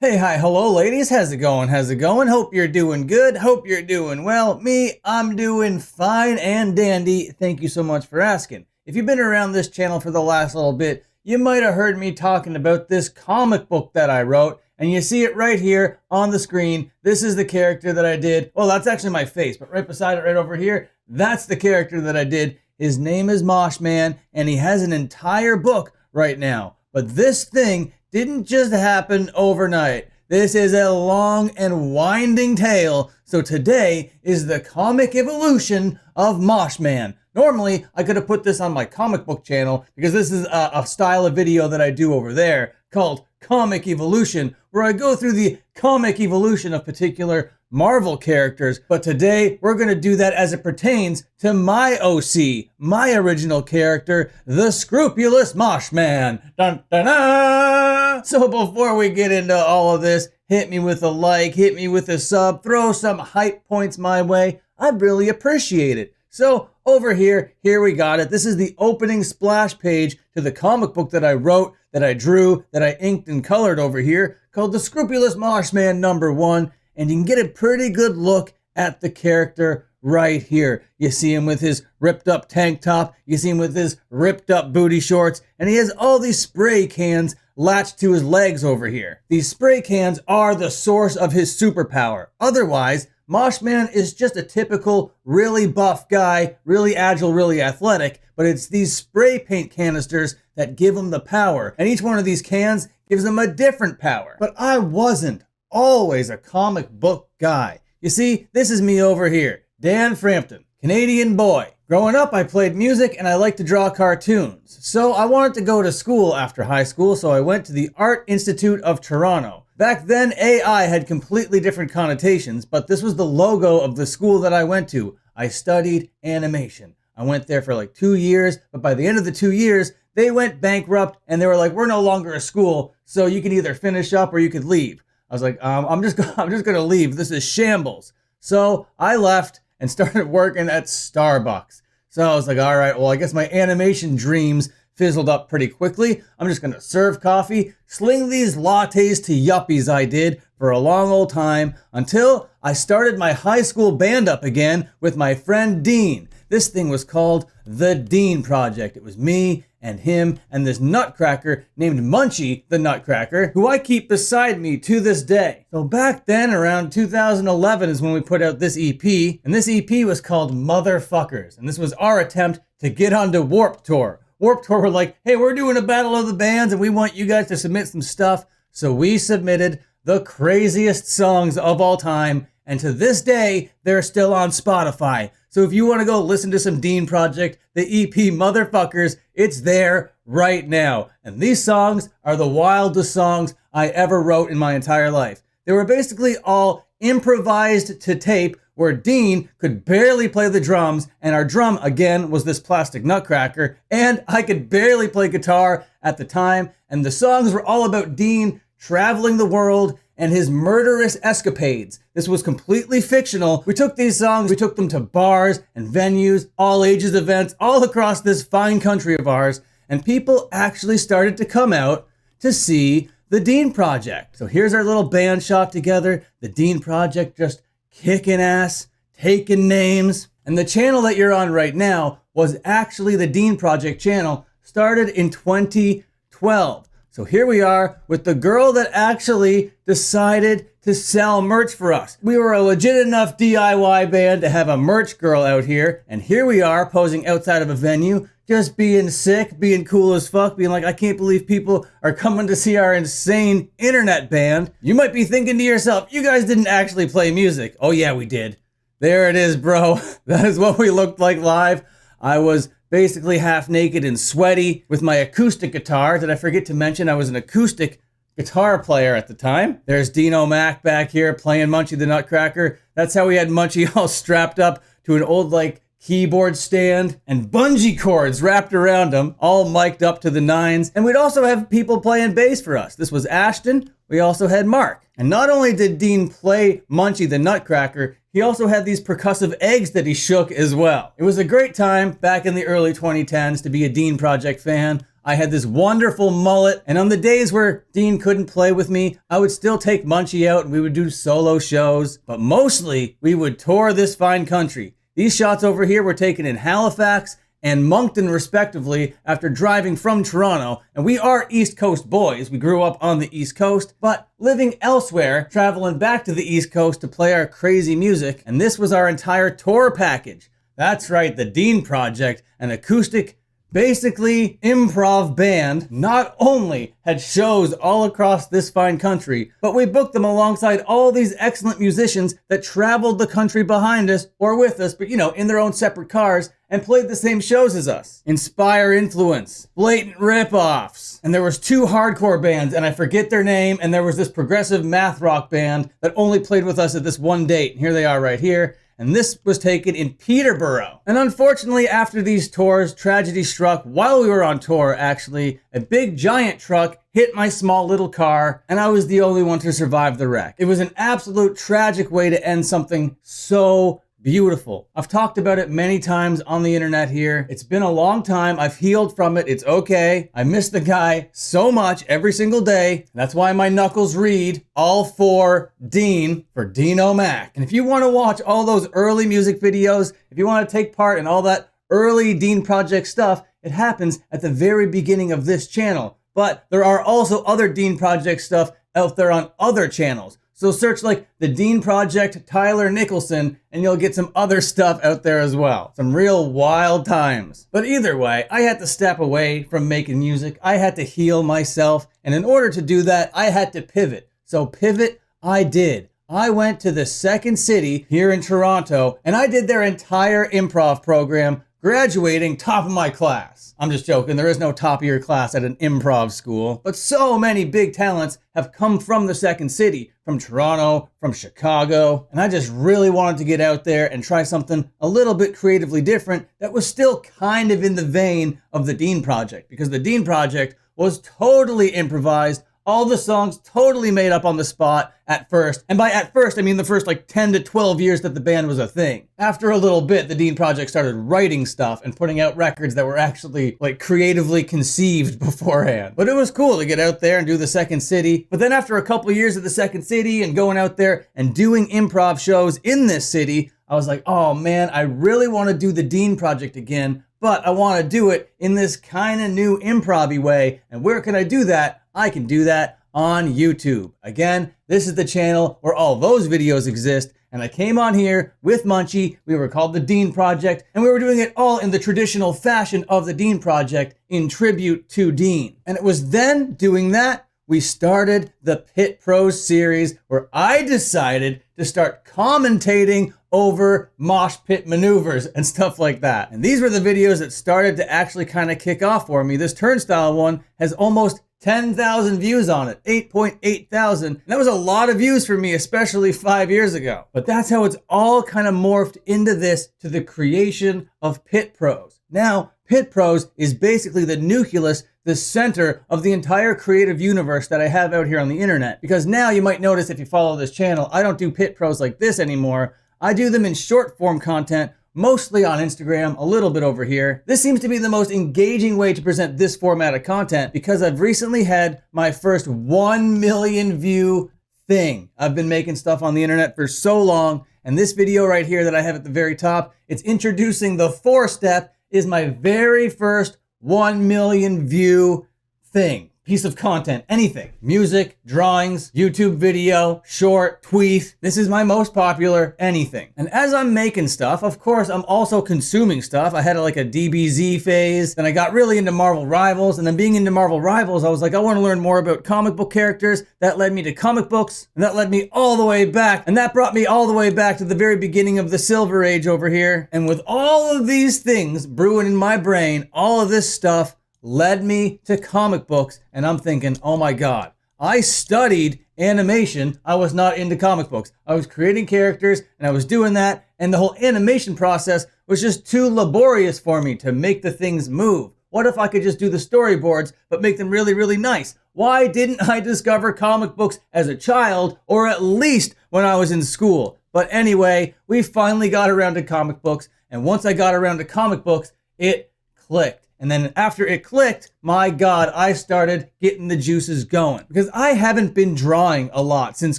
Hey, hi, hello, ladies. How's it going? How's it going? Hope you're doing good. Hope you're doing well. I'm doing fine and dandy. Thank you so much for asking. If you've been around this channel for the last little bit, you might have heard me talking about this comic book that I wrote, and you see it right here on the screen. This is the character that I did. Well, that's actually my face, but right beside it, right over here, that's the character that I did. His name is Mosh Man, and he has an entire book right now. But this thing didn't just happen overnight. This is a long and winding tale, so today is the comic evolution of Mosh Man. Normally, I could have put this on my comic book channel because this is a style of video that I do over there called Comic Evolution, where I go through the comic evolution of particular Marvel characters. But today, we're going to do that as it pertains to my OC, my original character, the Scrupulous Mosh Man. Dun, dun, dun. So before we get into all of this, hit me with a like, hit me with a sub, throw some hype points my way. I'd really appreciate it. So over here we got it. This is the opening splash page to the comic book that I wrote, that I drew, that I inked and colored over here, called The Scrupulous Mosh Man #1. And you can get a pretty good look at the character right here. You see him with his ripped up tank top, you see him with his ripped up booty shorts, and he has all these spray cans latched to his legs over here. These spray cans are the source of his superpower. Otherwise, Mosh Man is just a typical, really buff guy, really agile, really athletic, but it's these spray paint canisters that give him the power. And each one of these cans gives him a different power. But I wasn't always a comic book guy. You see, this is me over here, Dan Frampton, Canadian boy. Growing up, I played music and I liked to draw cartoons. So I wanted to go to school after high school, so I went to the Art Institute of Toronto. Back then, AI had completely different connotations, but this was the logo of the school that I went to. I studied animation. I went there for like 2 years, but by the end of the 2 years, they went bankrupt and they were like, we're no longer a school, so you can either finish up or you could leave. I was like, I'm just gonna leave. This is shambles. So I left and started working at Starbucks. So I was like, all right, well, I guess my animation dreams fizzled up pretty quickly. I'm just gonna serve coffee, sling these lattes to yuppies I did for a long old time until I started my high school band up again with my friend Dean. This thing was called The Dean Project. It was me and him and this nutcracker named Munchie the Nutcracker, who I keep beside me to this day. So back then, around 2011 is when we put out this EP, and this EP was called Motherfuckers, and this was our attempt to get onto Warped Tour. Warped Tour were like, hey, we're doing a battle of the bands and we want you guys to submit some stuff. So we submitted the craziest songs of all time, and to this day, they're still on Spotify. So if you want to go listen to some Dean Project, the EP Motherfuckers, it's there right now. And these songs are the wildest songs I ever wrote in my entire life. They were basically all improvised to tape, where Dean could barely play the drums, and our drum, again, was this plastic nutcracker, and I could barely play guitar at the time, and the songs were all about Dean traveling the world and his murderous escapades. This was completely fictional. We took these songs, we took them to bars and venues, all ages events, all across this fine country of ours, and people actually started to come out to see the Dean Project. So here's our little band shot together, the Dean Project just kicking ass, taking names. And the channel that you're on right now was actually the Dean Project channel, started in 2012. So here we are with the girl that actually decided to sell merch for us. We were a legit enough DIY band to have a merch girl out here, and here we are posing outside of a venue, just being sick, being cool as fuck, being like, I can't believe people are coming to see our insane internet band. You might be thinking to yourself, you guys didn't actually play music. Oh yeah, we did. There it is, bro. That is what we looked like live. I was basically half naked and sweaty with my acoustic guitar. Did I forget to mention I was an acoustic guitar player at the time? There's Dino Mac back here playing Munchie the Nutcracker. That's how we had Munchie all strapped up to an old keyboard stand and bungee cords wrapped around him, all mic'd up to the nines. And we'd also have people playing bass for us. This was Ashton. We also had Mark. And not only did Dean play Munchie the Nutcracker, he also had these percussive eggs that he shook as well. It was a great time back in the early 2010s to be a Dean Project fan. I had this wonderful mullet, and on the days where Dean couldn't play with me, I would still take Munchie out and we would do solo shows, but mostly we would tour this fine country. These shots over here were taken in Halifax and Moncton respectively after driving from Toronto, and we are East Coast boys. We grew up on the East Coast, but living elsewhere, traveling back to the East Coast to play our crazy music, and this was our entire tour package. That's right, the Dean Project, an acoustic, basically improv band, not only had shows all across this fine country, but we booked them alongside all these excellent musicians that traveled the country behind us or with us, but in their own separate cars, and played the same shows as us. Inspire Influence, blatant rip-offs. And there was 2 hardcore bands, and I forget their name, and there was this progressive math rock band that only played with us at this one date. And here they are right here. And this was taken in Peterborough. And unfortunately, after these tours, tragedy struck while we were on tour, actually. A big giant truck hit my small little car, and I was the only one to survive the wreck. It was an absolute tragic way to end something so beautiful. I've talked about it many times on the internet here. It's been a long time. I've healed from it. It's okay. I miss the guy so much every single day. That's why my knuckles read all for Dean, for Dino Mac. And if you want to watch all those early music videos, if you want to take part in all that early Dean Project stuff, it happens at the very beginning of this channel. But there are also other Dean Project stuff out there on other channels. So search like the Dean Project Tyler Nicholson and you'll get some other stuff out there as well. Some real wild times. But either way, I had to step away from making music. I had to heal myself. And in order to do that, I had to pivot. So pivot I did. I went to the Second City here in Toronto and I did their entire improv program, graduating top of my class. I'm just joking, there is no top of your class at an improv school. But so many big talents have come from the Second City, from Toronto, from Chicago, and I just really wanted to get out there and try something a little bit creatively different that was still kind of in the vein of the Dean Project, because the Dean Project was totally improvised. All the songs totally made up on the spot at first. And by at first, I mean the first like 10 to 12 years that the band was a thing. After a little bit, the Dean Project started writing stuff and putting out records that were actually like creatively conceived beforehand. But it was cool to get out there and do the Second City. But then after a couple of years at the Second City and going out there and doing improv shows in this city, I was like, oh man, I really want to do the Dean Project again, but I want to do it in this kind of new improv-y way. And where can I do that? I can do that on YouTube. Again, this is the channel where all those videos exist, and I came on here with Munchie. We were called the Dean Project, and we were doing it all in the traditional fashion of the Dean Project in tribute to Dean. And it was then doing that we started the Pit Pros series, where I decided to start commentating over mosh pit maneuvers and stuff like that. And these were the videos that started to actually kind of kick off for me. This Turnstile one has almost 10,000 views on it, 8.8 thousand. That was a lot of views for me, especially 5 years ago. But that's how it's all kind of morphed into this, to the creation of Pit Pros. Now, Pit Pros is basically the nucleus, the center of the entire creative universe that I have out here on the internet. Because now you might notice if you follow this channel, I don't do Pit Pros like this anymore. I do them in short form content, mostly on Instagram, a little bit over here. This seems to be the most engaging way to present this format of content because I've recently had my first 1 million view thing. I've been making stuff on the internet for so long, and this video right here that I have at the very top, it's introducing the 4-step, is my very first 1 million view thing. Piece of content, anything. Music, drawings, YouTube video, short, tweet. This is my most popular anything. And as I'm making stuff, of course, I'm also consuming stuff. I had like a DBZ phase, then I got really into Marvel Rivals, and then being into Marvel Rivals, I was like, I want to learn more about comic book characters. That led me to comic books, and that led me all the way back, and that brought me all the way back to the very beginning of the Silver Age over here. And with all of these things brewing in my brain, all of this stuff led me to comic books, and I'm thinking, oh my God, I studied animation. I was not into comic books. I was creating characters and I was doing that, and the whole animation process was just too laborious for me to make the things move. What if I could just do the storyboards but make them really, really nice? Why didn't I discover comic books as a child, or at least when I was in school? But anyway, we finally got around to comic books, and once I got around to comic books, it clicked. And then after it clicked, my God, I started getting the juices going. Because I haven't been drawing a lot since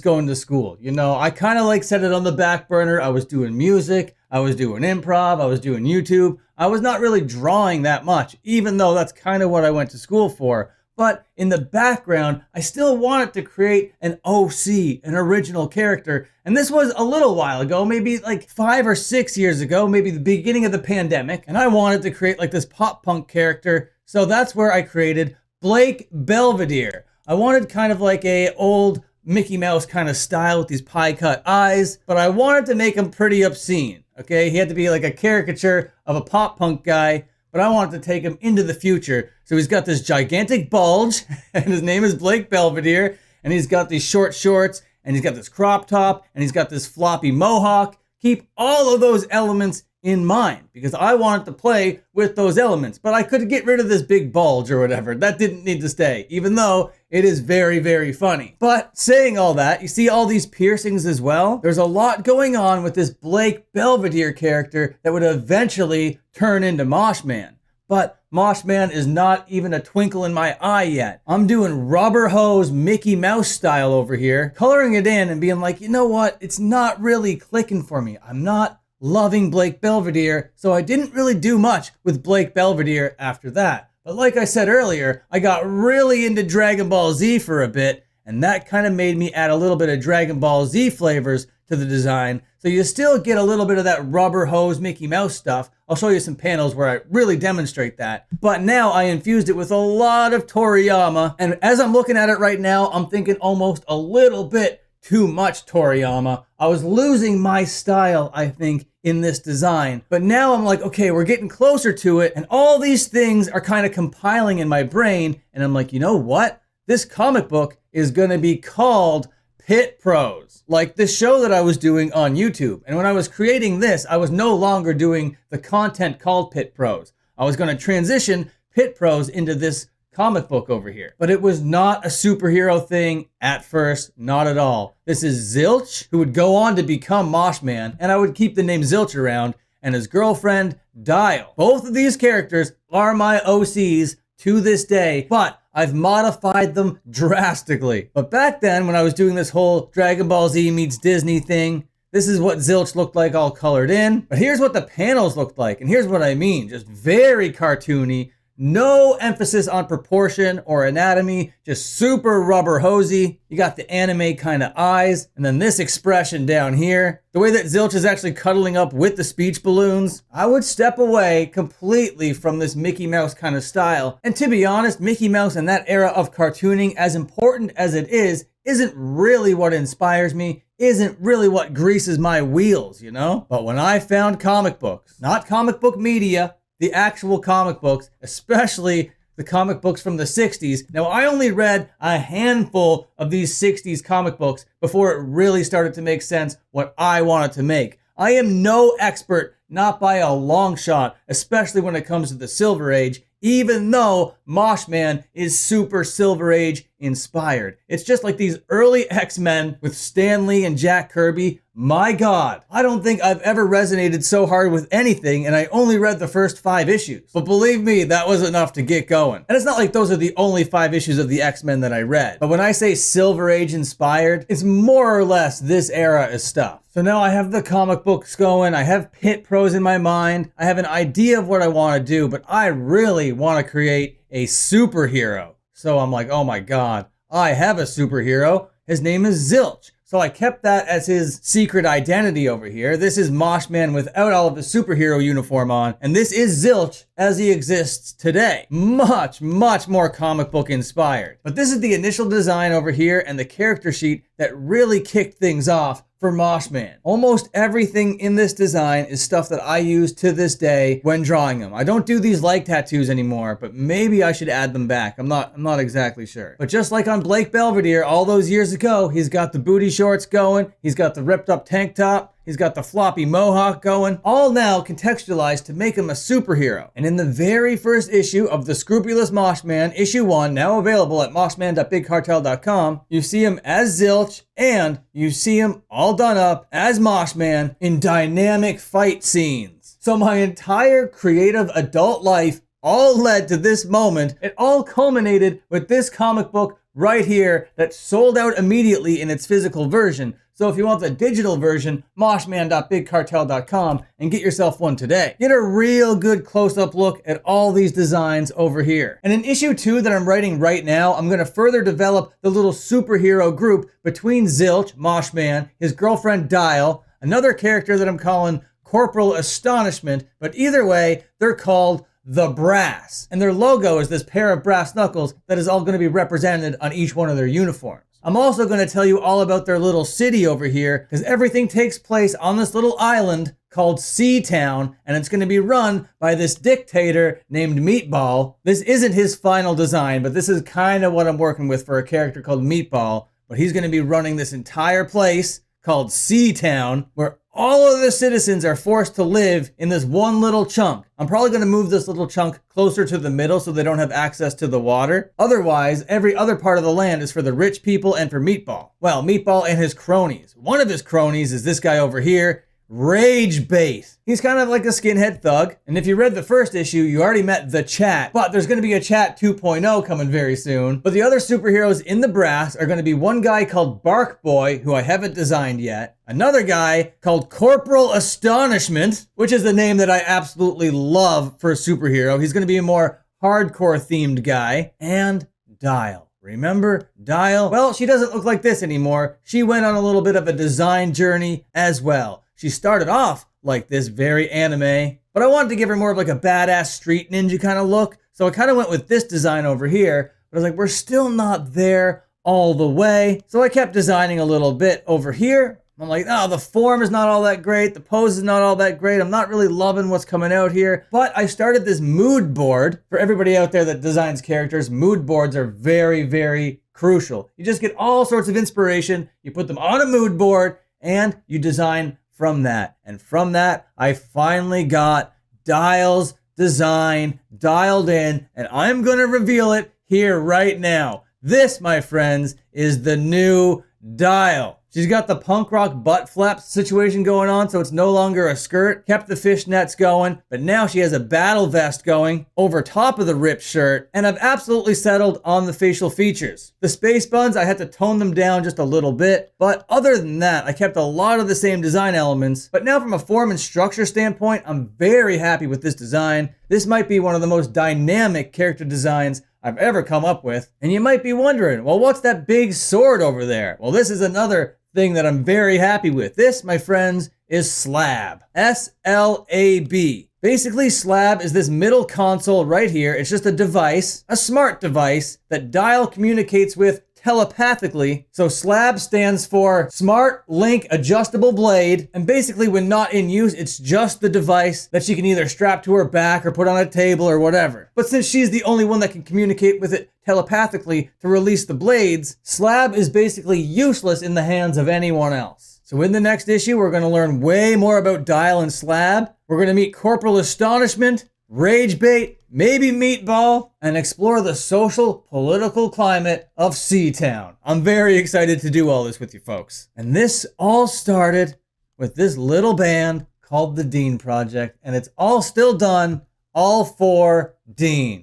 going to school. You know, I kind of like set it on the back burner. I was doing music, I was doing improv, I was doing YouTube. I was not really drawing that much, even though that's kind of what I went to school for. But in the background, I still wanted to create an OC, an original character. And this was a little while ago, maybe like 5 or 6 years ago, maybe the beginning of the pandemic. And I wanted to create like this pop punk character. So that's where I created Blake Belvedere. I wanted kind of like a old Mickey Mouse kind of style with these pie cut eyes, but I wanted to make him pretty obscene. Okay, he had to be like a caricature of a pop punk guy, but I wanted to take him into the future. So he's got this gigantic bulge, and his name is Blake Belvedere, and he's got these short shorts, and he's got this crop top, and he's got this floppy mohawk. Keep all of those elements in mind, because I wanted to play with those elements, but I could get rid of this big bulge or whatever. That didn't need to stay, even though it is very, very funny. But saying all that, you see all these piercings as well? There's a lot going on with this Blake Belvedere character that would eventually turn into Mosh Man. But Mosh Man is not even a twinkle in my eye yet. I'm doing rubber hose Mickey Mouse style over here, coloring it in and being like, you know what? It's not really clicking for me. I'm not loving Blake Belvedere, so I didn't really do much with Blake Belvedere after that. But like I said earlier, I got really into Dragon Ball Z for a bit, and that kind of made me add a little bit of Dragon Ball Z flavors to the design, so you still get a little bit of that rubber hose Mickey Mouse stuff. I'll show you some panels where I really demonstrate that. But now I infused it with a lot of Toriyama, and as I'm looking at it right now, I'm thinking almost a little bit too much Toriyama. I was losing my style, I think, in this design. But now I'm like, okay, we're getting closer to it, and all these things are kind of compiling in my brain, and I'm like, you know what? This comic book is gonna be called Pit Pros, like this show that I was doing on YouTube. And when I was creating this, I was no longer doing the content called Pit Pros. I was gonna transition Pit Pros into this comic book over here. But it was not a superhero thing at first, not at all. This is Zilch, who would go on to become Mosh Man, and I would keep the name Zilch around, and his girlfriend, Dial. Both of these characters are my OCs to this day, but I've modified them drastically. But back then, when I was doing this whole Dragon Ball Z meets Disney thing, this is what Zilch looked like all colored in. But here's what the panels looked like, and here's what I mean. Just very cartoony. No emphasis on proportion or anatomy, just super rubber hosey. You got the anime kind of eyes, and then this expression down here. The way that Zilch is actually cuddling up with the speech balloons. I would step away completely from this Mickey Mouse kind of style. And to be honest, Mickey Mouse and that era of cartooning, as important as it is, isn't really what inspires me, isn't really what greases my wheels, you know? But when I found comic books, not comic book media, the actual comic books, especially the comic books from the 60s. Now, I only read a handful of these 60s comic books before it really started to make sense what I wanted to make. I am no expert, not by a long shot, especially when it comes to the Silver Age, even though Mosh Man is super Silver Age inspired. It's just like these early X-Men with Stan Lee and Jack Kirby. My God, I don't think I've ever resonated so hard with anything, and I only read the first 5 issues. But believe me, that was enough to get going. And it's not like those are the only 5 issues of the X-Men that I read. But when I say Silver Age inspired, it's more or less this era of stuff. So now I have the comic books going, I have Pit Pros in my mind, I have an idea of what I want to do, but I really want to create a superhero. So I'm like, oh my God, I have a superhero. His name is Zilch. So I kept that as his secret identity over here. This is Mosh Man without all of his superhero uniform on. And this is Zilch as he exists today. Much, much more comic book inspired. But this is the initial design over here and the character sheet that really kicked things off for Mosh Man. Almost everything in this design is stuff that I use to this day when drawing them. I don't do these like tattoos anymore, but maybe I should add them back. I'm not exactly sure. But just like on Blake Belvedere all those years ago, he's got the booty shorts going, he's got the ripped up tank top, he's got the floppy mohawk going, all now contextualized to make him a superhero. And in the very first issue of the Scrupulous Mosh Man, issue 1, now available at moshman.bigcartel.com, you see him as Zilch, and you see him all done up as Mosh Man in dynamic fight scenes. So my entire creative adult life all led to this moment. It all culminated with this comic book right here that sold out immediately in its physical version. So if you want the digital version, moshman.bigcartel.com and get yourself one today. Get a real good close-up look at all these designs over here. And in issue 2 that I'm writing right now, I'm going to further develop the little superhero group between Zilch, Mosh Man, his girlfriend Dial, another character that I'm calling Corporal Astonishment, but either way, they're called the Brass. And their logo is this pair of brass knuckles that is all going to be represented on each one of their uniforms. I'm also going to tell you all about their little city over here, because everything takes place on this little island called Seatown, and it's going to be run by this dictator named Meatball. This isn't his final design, but this is kind of what I'm working with for a character called Meatball. But he's going to be running this entire place called Seatown, where all of the citizens are forced to live in this one little chunk. I'm probably going to move this little chunk closer to the middle so they don't have access to the water. Otherwise, every other part of the land is for the rich people and for Meatball. Well, Meatball and his cronies. One of his cronies is this guy over here, Rage Bait. He's kind of like a skinhead thug. And if you read the first issue, you already met the Chat. But there's going to be a Chat 2.0 coming very soon. But the other superheroes in the Brass are going to be one guy called Bark Boy, who I haven't designed yet. Another guy called Corporal Astonishment, which is the name that I absolutely love for a superhero. He's going to be a more hardcore themed guy. And Dial. Remember Dial? Well, she doesn't look like this anymore. She went on a little bit of a design journey as well. She started off like this, very anime, but I wanted to give her more of like a badass street ninja kind of look. So I kind of went with this design over here, but I was like, we're still not there all the way. So I kept designing a little bit over here. I'm like, oh, the form is not all that great. The pose is not all that great. I'm not really loving what's coming out here. But I started this mood board. For everybody out there that designs characters, mood boards are very, very crucial. You just get all sorts of inspiration. You put them on a mood board and you design from that. And from that, I finally got Dial's design dialed in, and I'm going to reveal it here right now. This, my friends, is the new Dial. She's got the punk rock butt flap situation going on, so it's no longer a skirt. Kept the fishnets going, but now she has a battle vest going over top of the ripped shirt, and I've absolutely settled on the facial features. The space buns, I had to tone them down just a little bit, but other than that, I kept a lot of the same design elements. But now from a form and structure standpoint, I'm very happy with this design. This might be one of the most dynamic character designs I've ever come up with. And you might be wondering, well, what's that big sword over there? Well, this is another thing that I'm very happy with. This, my friends, is Slab. S-L-A-B. Basically, Slab is this middle console right here. It's just a device, a smart device that Dial communicates with telepathically. So Slab stands for Smart Link Adjustable Blade. And basically, when not in use, it's just the device that she can either strap to her back or put on a table or whatever. But since she's the only one that can communicate with it telepathically to release the blades, Slab is basically useless in the hands of anyone else. So in the next issue, we're going to learn way more about Dial and Slab. We're going to meet Corporal Astonishment, Rage Bait, maybe Meatball, and explore the social, political climate of Seatown. I'm very excited to do all this with you folks. And this all started with this little band called the Dean Project, and it's all still done, all for Dean.